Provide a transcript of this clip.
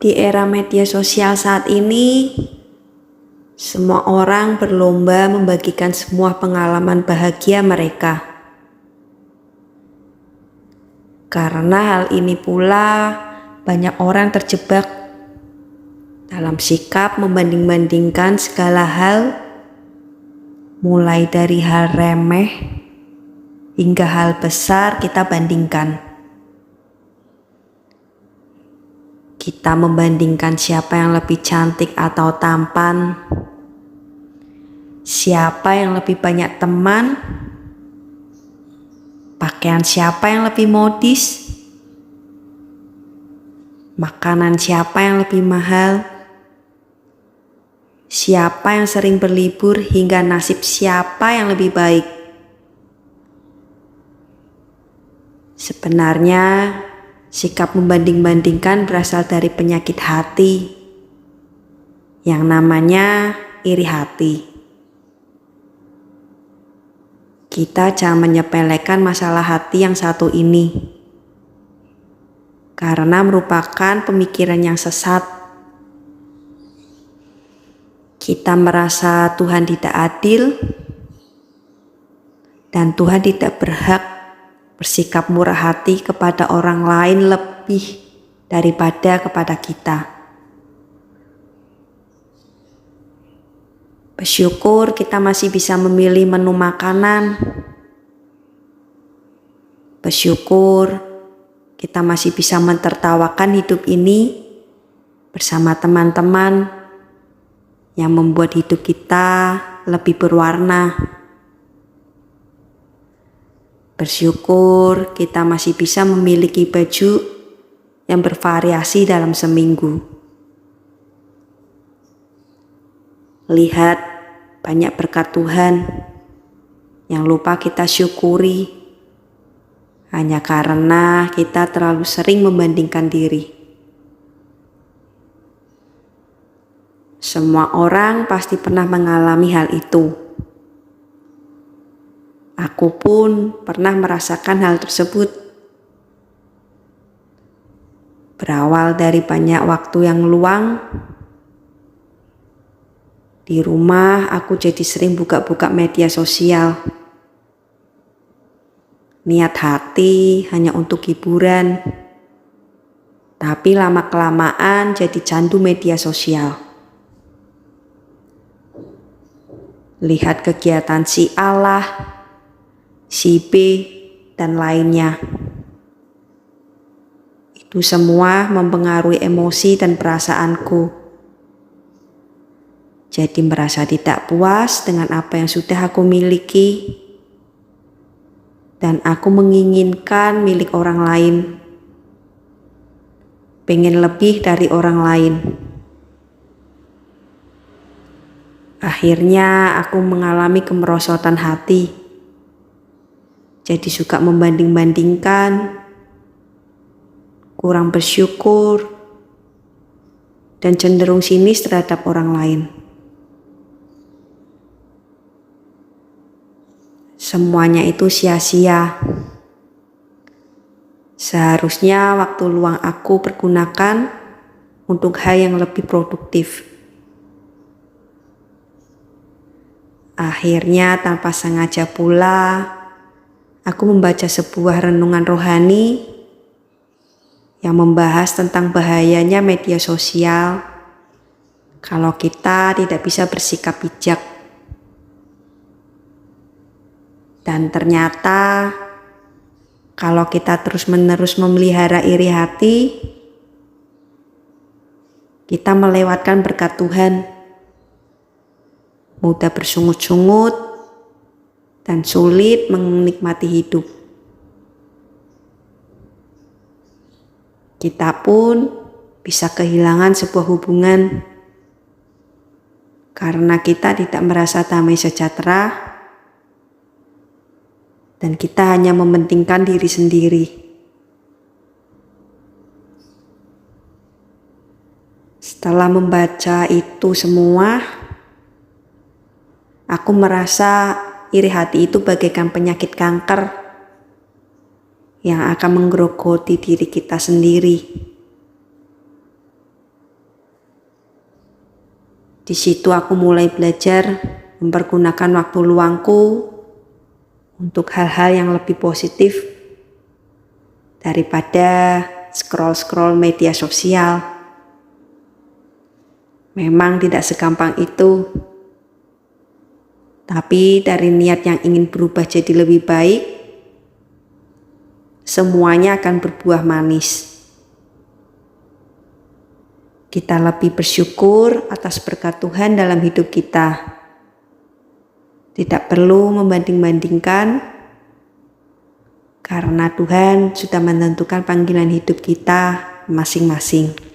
Di era media sosial saat ini, semua orang berlomba membagikan semua pengalaman bahagia mereka. Karena hal ini pula, banyak orang terjebak dalam sikap membanding-bandingkan segala hal, mulai dari hal remeh hingga hal besar kita bandingkan. Kita membandingkan siapa yang lebih cantik atau tampan, siapa yang lebih banyak teman, pakaian siapa yang lebih modis, makanan siapa yang lebih mahal, siapa yang sering berlibur, hingga nasib siapa yang lebih baik. Sebenarnya, sikap membanding-bandingkan berasal dari penyakit hati yang namanya iri hati. Kita jangan menyepelekan masalah hati yang satu ini, karena merupakan pemikiran yang sesat. Kita merasa Tuhan tidak adil dan Tuhan tidak berhak bersikap murah hati kepada orang lain lebih daripada kepada kita. Bersyukur kita masih bisa memilih menu makanan. Bersyukur kita masih bisa mentertawakan hidup ini bersama teman-teman yang membuat hidup kita lebih berwarna. Bersyukur kita masih bisa memiliki baju yang bervariasi dalam seminggu. Lihat banyak berkat Tuhan yang lupa kita syukuri hanya karena kita terlalu sering membandingkan diri. Semua orang pasti pernah mengalami hal itu. Aku pun pernah merasakan hal tersebut. Berawal dari banyak waktu yang luang, di rumah aku jadi sering buka-buka media sosial. Niat hati hanya untuk hiburan, tapi lama-kelamaan jadi candu media sosial. Lihat kegiatan si A lah, si B, dan lainnya. Itu semua mempengaruhi emosi dan perasaanku. Jadi merasa tidak puas dengan apa yang sudah aku miliki, dan aku menginginkan milik orang lain. Pengen lebih dari orang lain. Akhirnya aku mengalami kemerosotan hati. Jadi suka membanding-bandingkan, kurang bersyukur, dan cenderung sinis terhadap orang lain. Semuanya itu sia-sia. Seharusnya waktu luang aku pergunakan untuk hal yang lebih produktif. Akhirnya tanpa sengaja pula, aku membaca sebuah renungan rohani yang membahas tentang bahayanya media sosial kalau kita tidak bisa bersikap bijak. Dan ternyata kalau kita terus-menerus memelihara iri hati, kita melewatkan berkat Tuhan. Mudah bersungut-sungut dan sulit menikmati hidup. Kita pun bisa kehilangan sebuah hubungan karena kita tidak merasa damai sejahtera dan kita hanya mementingkan diri sendiri. Setelah membaca itu semua, aku merasa iri hati itu bagaikan penyakit kanker yang akan menggerogoti diri kita sendiri. Di situ aku mulai belajar mempergunakan waktu luangku untuk hal-hal yang lebih positif daripada scroll-scroll media sosial. Memang tidak segampang itu, tapi dari niat yang ingin berubah jadi lebih baik, semuanya akan berbuah manis. Kita lebih bersyukur atas berkat Tuhan dalam hidup kita. Tidak perlu membanding-bandingkan, karena Tuhan sudah menentukan panggilan hidup kita masing-masing.